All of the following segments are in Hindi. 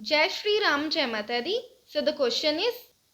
Jai Shri Ram, Jai Mata Di. So the question is,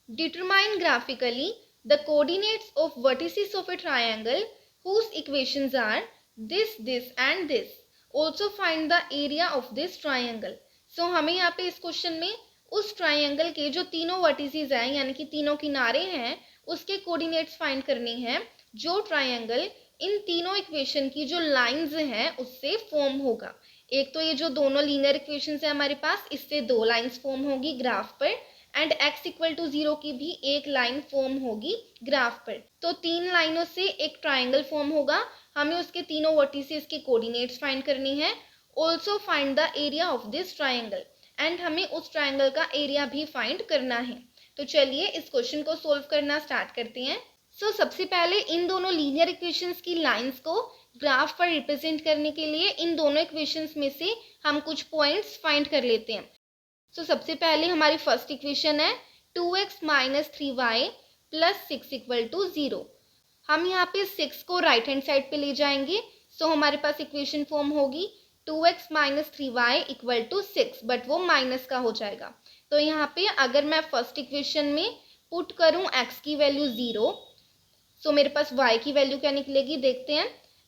determine graphically the coordinates of vertices of a triangle whose equations are this, this and this. Also find the area of this triangle. So हमें यहाँ पे इस क्वेश्चन में उस ट्राइंगल के जो तीनों वर्टिसेस हैं यानी कि तीनों किनारे हैं उसके कोऑर्डिनेट्स फाइंड करने हैं जो ट्राइंगल इन तीनों इक्वेशन की जो लाइंस हैं उससे फॉर्म होगा। एक तो ये जो दोनों लीनियर इक्वेशंस है हमारे पास, इससे दो लाइंस फॉर्म होगी ग्राफ पर, एंड x इक्वल टू 0 की भी एक लाइन फॉर्म होगी ग्राफ पर। तो तीन लाइनों से एक ट्राइंगल फॉर्म होगा। हमें उसके तीनों वर्टिसेस के कोऑर्डिनेट्स फाइंड करनी है। Also find the area of this triangle, and हमें उस ट्राइंगल का एरिया भी फाइंड करना है। तो चलिए इस क्वेश्चन को सोल्व करना स्टार्ट करते हैं। सबसे पहले इन दोनों लीनियर इक्वेशंस की लाइंस को ग्राफ पर रिप्रेजेंट करने के लिए इन दोनों इक्वेशंस में से हम कुछ पॉइंट्स फाइंड कर लेते हैं। सबसे पहले हमारी फर्स्ट इक्वेशन है 2x minus 3y plus 6 equal to 0। हम यहाँ पे 6 को राइट हैंड साइड पे ले जाएंगे। हमारे पास इक्वेशन फॉर्म होगी 2x minus 3y equal to 6, but वो माइनस का हो जाएगा। तो यहाँ पे अगर मैं फर्स्ट इक्वेशन में पुट करूँ x की वैल्यू 0, मेरे पास y की वैल्यू क्या निकलेगी देखते हैं।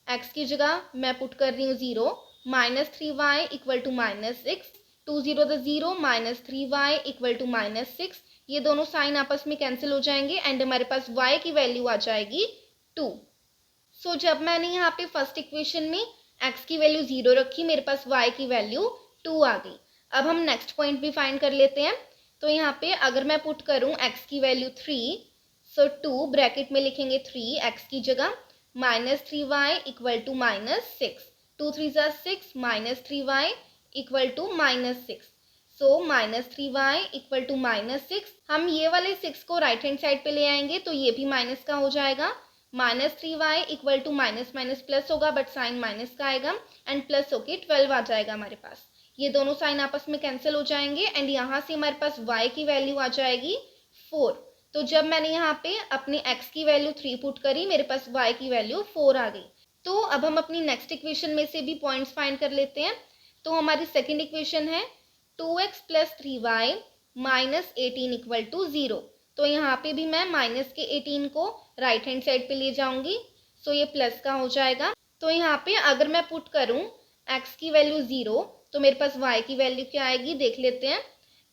x की जगह मैं पुट कर रही हूँ 0, minus 3y equal to minus 6, 2 0 द 0, minus 3y equal to minus 6। ये दोनों साइन आपस में कैंसिल हो जाएंगे एंड हमारे पास y की वैल्यू आ जाएगी 2। जब मैंने यहाँ पे फर्स्ट इक्वेशन में x की वैल्यू 0 रखी, मेरे पास y की वैल्यू 2 आ गई। अब हम नेक्स्ट पॉइंट भी फाइंड कर लेते हैं। तो यहाँ पे अगर मैं पुट करूँ x की वैल्यू 3, 2 ब्रैकेट में लिखेंगे 3 x की जगह, minus 3y equal to minus 6, 2 3 ज़ा 6, minus 3y equal to minus 6। Minus 3y equal to minus 6। हम ये वाले 6 को राइट हैंड साइड पे ले आएंगे तो ये भी माइनस का हो जाएगा। Minus 3y equal to minus minus plus होगा, बट साइन माइनस का आएगा एंड प्लस होके 12 आ जाएगा हमारे पास। ये दोनों साइन आपस में कैंसिल हो जाएंगे एंड यहाँ से हमारे पास y की वैल्यू आ जाएगी 4। तो जब मैंने यहाँ पे अपने x की वैल्यू 3 पुट करी, मेरे पास y की वैल्यू 4 आ गई। तो अब हम अपनी नेक्स्ट इक्वेशन में से भी पॉइंट्स फाइंड कर लेते हैं। तो हमारी सेकंड इक्वेशन है 2x plus 3y minus 18 equal to 0। तो यहाँ पे भी मैं माइनस के 18 को राइट हैंड साइड पे ले जाऊंगी, ये प्लस का हो जाएगा। तो यहाँ पे अगर मैं पुट करूँ x की वैल्यू 0, तो मेरे पास y की वैल्यू क्या आएगी देख लेते हैं।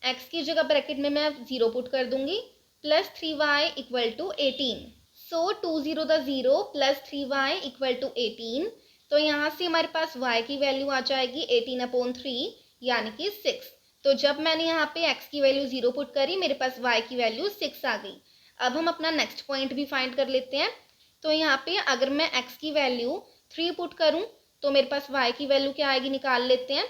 x की जगह ब्रैकेट में मैं 0 पुट कर दूंगी, प्लस 3y इक्वल टू 18। 2 0 द 0 प्लस 3y इक्वल टू 18। तो यहाँ से हमारे पास y की वैल्यू आ जाएगी 18/3 यानी कि 6। तो जब मैंने यहाँ पे x की वैल्यू 0 पुट करी, मेरे पास y की वैल्यू 6 आ गई। अब हम अपना नेक्स्ट पॉइंट भी फाइंड कर लेते हैं। तो यहाँ पे अगर मैं x की वैल्यू 3 पुट करूँ तो मेरे पास y की वैल्यू क्या आएगी निकाल लेते हैं।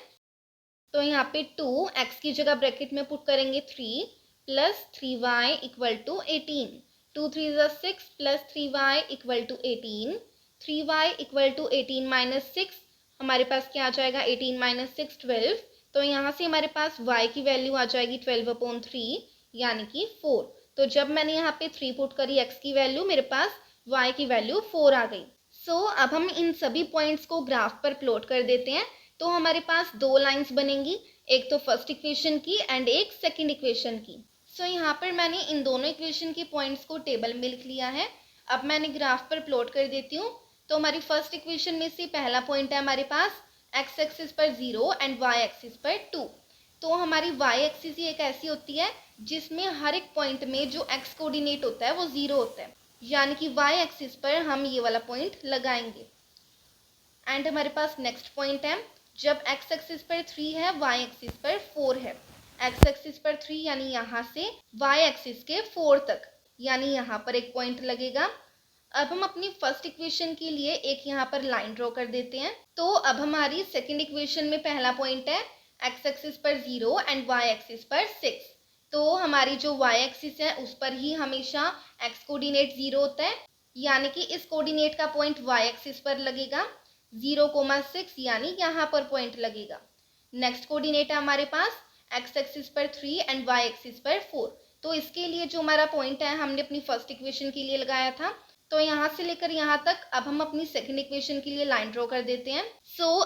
तो यहाँ पे 2 x की जगह ब्रैकेट में पुट करेंगे 3 प्लस 3y इक्वल टू 18, 2 3 ज़ा 6 plus 3y equal to 18, 3y equal to 18 minus 6, हमारे पास क्या आ जाएगा 18 माइनस 6 12। तो यहाँ से हमारे पास y की वैल्यू आ जाएगी 12/3 यानी कि 4। तो जब मैंने यहाँ पे 3 पुट करी x की वैल्यू, मेरे पास y की वैल्यू 4 आ गई। अब हम इन सभी पॉइंट्स को ग्राफ पर प्लॉट कर देते हैं। तो हमारे पास दो लाइंस बनेंगी, एक तो फर्स्ट इक्वेशन की एंड एक सेकंड इक्वेशन की। यहाँ पर मैंने इन दोनों इक्वेशन के पॉइंट्स को टेबल में लिख लिया है। अब मैंने ग्राफ पर प्लॉट कर देती हूँ। तो हमारी फर्स्ट इक्वेशन में से पहला पॉइंट है हमारे पास x एक्सिस पर 0 एंड y एक्सिस पर 2। तो हमारी y एक्सिस ही एक ऐसी होती है जिसमें हर एक पॉइंट में जो x कोऑर्डिनेट होता है वो 0 होता है, यानी कि y एक्सिस पर हम ये वाला पॉइंट लगाएंगे। एंड हमारे पास नेक्स्ट पॉइंट है जब x एक्सिस पर 3 है, y एक्सिस पर 4 है। x एक्सिस पर 3 यानी यहाँ से y एक्सिस के 4 तक, यानी यहाँ पर एक पॉइंट लगेगा। अब हम अपनी फर्स्ट इक्वेशन के लिए एक यहाँ पर लाइन ड्रॉ कर देते हैं। तो अब हमारी सेकंड इक्वेशन में पहला पॉइंट है x एक्सिस पर 0 एंड y एक्सिस पर 6। तो हमारी जो y एक्सिस है उस पर ही हमेशा x कोऑर्डिनेट 0 होता है, यानी कि इस कोऑर्डिनेट का पॉइंट y एक्सिस पर लगेगा 0,6, यानी यहाँ पर पॉइंट लगेगा। नेक्स्ट कोऑर्डिनेट है हमारे पास x एक्सिस पर 3 एंड y एक्सिस पर 4। तो इसके लिए जो हमारा पॉइंट है हमने अपनी फर्स्ट इक्वेशन के लिए लगाया था। तो यहाँ से लेकर यहाँ तक अब हम अपनी सेकंड इक्वेशन के लिए लाइन ड्रॉ कर देते हैं।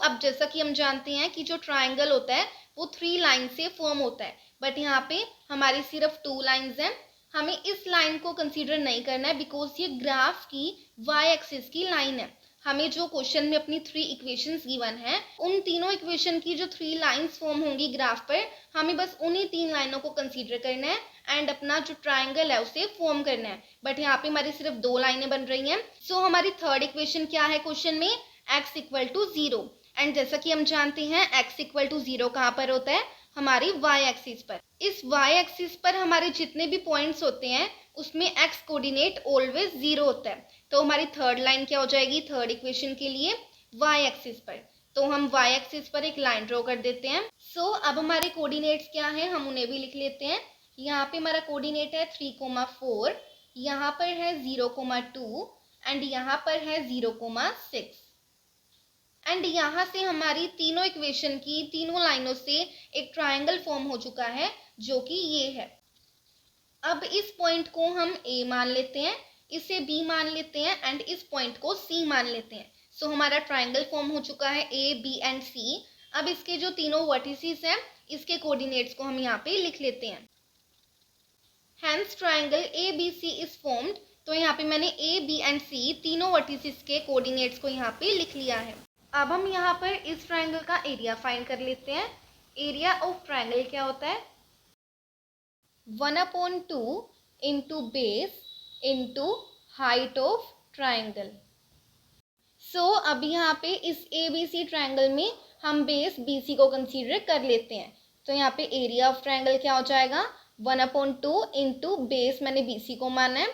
अब जैसा कि हम जानते हैं कि जो ट्राइंगल होता है वो 3 लाइन से फॉर्म होता है, बट यहाँ पे हमारी सिर्फ 2 लाइन्स हैं। हमें इस लाइन को कंसीडर नहीं करना है बिकॉज ये ग्राफ की वाई एक्सिस की लाइन है। हमें जो क्वेश्चन में अपनी 3 इक्वेशंस गिवन है, उन तीनों इक्वेशन की जो 3 लाइंस फॉर्म होंगी ग्राफ पर, हमें बस उन्हीं 3 लाइनों को कंसीडर करना है एंड अपना जो ट्राइंगल है उसे फॉर्म करना है। बट यहाँ पे हमारी सिर्फ 2 लाइनें बन रही हैं। सो हमारी थर्ड इक्वेशन क्या है क्वेश्चन में, x इक्वल टू 0। एंड जैसा कि हम जानते हैं x इक्वल टू 0 कहाँ पर होता है, हमारी y एक्सिस पर। इस y एक्सिस पर हमारे जितने भी पॉइंट्स होते हैं उसमें x कोऑर्डिनेट ऑलवेज 0 होता है। तो हमारी थर्ड लाइन क्या हो जाएगी थर्ड इक्वेशन के लिए, y एक्सिस पर। तो हम y एक्सिस पर एक लाइन ड्रॉ कर देते हैं। सो अब हमारे कोऑर्डिनेट्स क्या हैं, हम उन्हें भी लिख लेते हैं। यहाँ पे हमारा कोऑर्डिनेट है 3,4, यहाँ पर है 0,2 एंड यहाँ पर है 0,6। एंड यहाँ से हमारी तीनों इक्वेशन की तीनों लाइनों से एक ट्राइंगल फॉर्म हो चुका है जो कि ये है। अब इस पॉइंट को हम A मान लेते हैं, इसे B मान लेते हैं एंड इस पॉइंट को C मान लेते हैं। सो हमारा ट्राइंगल फॉर्म हो चुका है A, B एंड C। अब इसके जो तीनों वर्टिसेस हैं इसके कोऑर्डिनेट्स को हम यहाँ पे लिख लेते हैं। Hence triangle ABC is formed। तो यहाँ पे मैंने A, B एंड C तीनों वर्टिसेस के कोऑर्डिनेट्स को यहाँ पे लिख लिया है। अब हम यहाँ पर इस ट्राइंगल का एरिया फाइंड कर लेते हैं। एरिया ऑफ ट्राइंगल क्या होता है, 1/2 into base into height of triangle. So अब यहाँ पे इस ABC ट्राइंगल में हम बेस BC को कंसीडर कर लेते हैं। तो यहाँ पे एरिया ऑफ ट्राइंगल क्या हो जाएगा, 1/2 इंटू बेस मैंने BC को माना है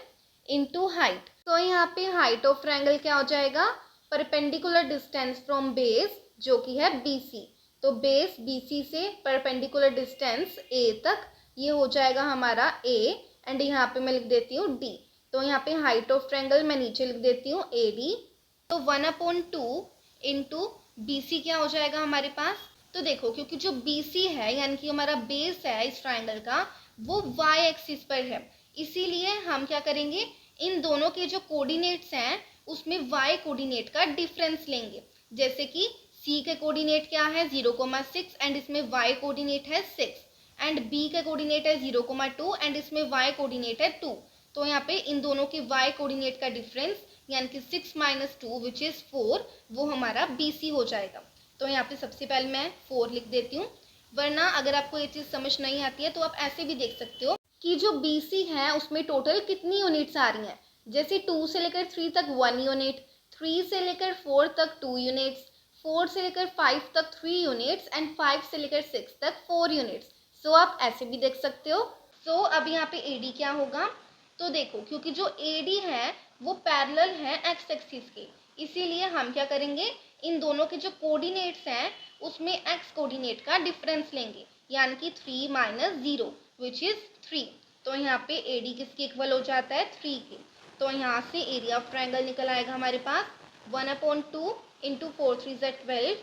इंटू हाइट। तो यहाँ पे हाइट ऑफ ट्राइंगल क्या हो जाएगा, परपेंडिकुलर डिस्टेंस फ्रॉम बेस जो कि है BC। तो बेस BC से परपेंडिकुलर डिस्टेंस A तक, ये हो जाएगा हमारा A एंड यहाँ पे मैं लिख देती हूँ D। तो यहाँ पे हाइट ऑफ ट्राइंगल मैं नीचे लिख देती हूँ AD। तो 1/2 इंटू BC क्या हो जाएगा हमारे पास, तो देखो क्योंकि जो BC है यानी कि हमारा बेस है इस ट्राइंगल का वो y एक्सिस पर है, इसीलिए हम क्या करेंगे, इन दोनों के जो कोऑर्डिनेट्स हैं उसमें y कोऑर्डिनेट का डिफरेंस लेंगे। जैसे कि C के कोऑर्डिनेट क्या है 0,6 एंड इसमें y कोऑर्डिनेट है 6 एंड B का कोऑर्डिनेट है 0,2 एंड इसमें y कोऑर्डिनेट है 2। तो यहाँ पे इन दोनों के y कोऑर्डिनेट का डिफरेंस यानी कि 6 - 2 विच इज़ 4, वो हमारा BC हो जाएगा। तो यहाँ पे सबसे पहले मैं 4 लिख देती हूँ, वरना अगर आपको ये चीज़ समझ नहीं आती है तो आप ऐसे भी देख सकते हो कि जो BC है उसमें टोटल कितनी यूनिट्स आ रही हैं। जैसे 2 से लेकर 3 तक 1 यूनिट, 3 से लेकर 4 तक 2 यूनिट्स, 4 से लेकर 5 तक 3 यूनिट्स एंड 5 से लेकर 6 तक 4 यूनिट्स। सो आप ऐसे भी देख सकते हो। सो अब यहाँ पे AD क्या होगा, तो देखो क्योंकि जो AD है वो पैरेलल है x एक्सिस के, इसीलिए हम क्या करेंगे, इन दोनों के जो कोऑर्डिनेट्स हैं उसमें x कोऑर्डिनेट का डिफरेंस लेंगे यानी कि 3 - 0 विच इज़ 3। तो यहाँ पे AD किसके इक्वल हो जाता है 3 के। तो यहाँ से एरिया ऑफ ट्राइंगल निकल आएगा हमारे पास 1/2 इंटू 4 3 = 12,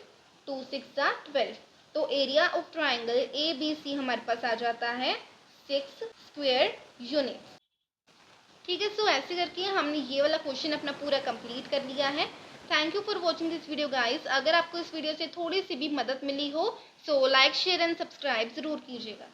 2 6 = 12। तो एरिया ऑफ ट्राइंगल ABC हमारे पास आ जाता है 6 स्क्वायर यूनिट्स। ठीक है, सो ऐसे करके हमने ये वाला क्वेश्चन अपना पूरा कंप्लीट कर लिया है। Thank you for watching this video guys. अगर आपको इस वीडियो से थोड़ी सी भी मदद मिली हो so like share and subscribe ज़रूर कीजिएगा।